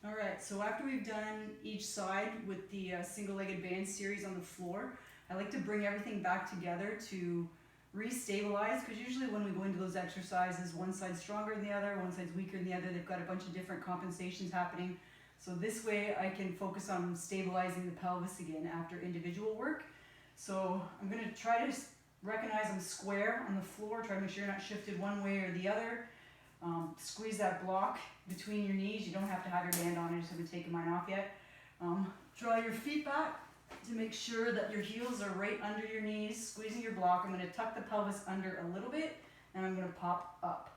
All right, so after we've done each side with the single-legged band series on the floor, I like to bring everything back together to re-stabilize, because usually when we go into those exercises, one side's stronger than the other, one side's weaker than the other, they've got a bunch of different compensations happening. So this way I can focus on stabilizing the pelvis again after individual work. So I'm going to try to recognize I'm square on the floor, try to make sure you're not shifted one way or the other. Squeeze that block between your knees. You don't have to have your band on, I just haven't taken mine off yet. Draw your feet back to make sure that your heels are right under your knees, squeezing your block. I'm going to tuck the pelvis under a little bit, and I'm going to pop up.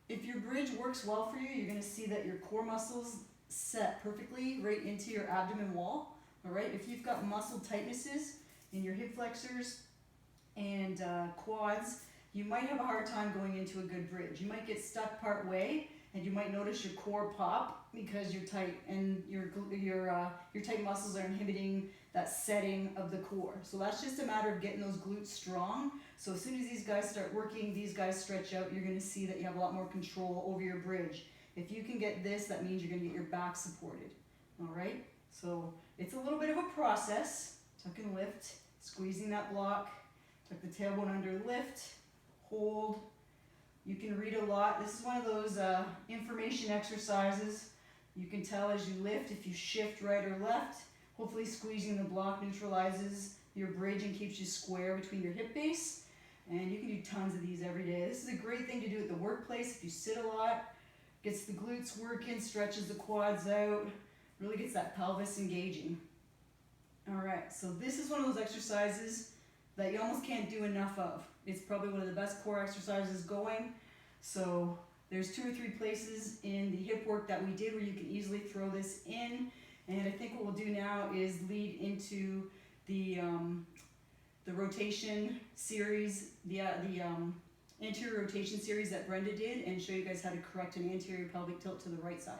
If your bridge works well for you, you're going to see that your core muscles set perfectly right into your abdomen wall. All right. If you've got muscle tightnesses in your hip flexors and quads, you might have a hard time going into a good bridge. You might get stuck part way, and you might notice your core pop because you're tight, and your tight muscles are inhibiting that setting of the core. So that's just a matter of getting those glutes strong. So as soon as these guys start working, these guys stretch out, you're going to see that you have a lot more control over your bridge. If you can get this, that means you're going to get your back supported. All right? So it's a little bit of a process. Tuck and lift, squeezing that block, tuck the tailbone under, lift, hold. You can read a lot. This is one of those information exercises. You can tell as you lift if you shift right or left. Hopefully squeezing the block neutralizes your bridge and keeps you square between your hip base. And you can do tons of these every day. This is a great thing to do at the workplace if you sit a lot. Gets the glutes working, stretches the quads out, really gets that pelvis engaging. All right, so this is one of those exercises that you almost can't do enough of. It's probably one of the best core exercises going. So there's 2 or 3 places in the hip work that we did where you can easily throw this in. And I think what we'll do now is lead into the rotation series, the anterior rotation series that Brenda did, and show you guys how to correct an anterior pelvic tilt to the right side.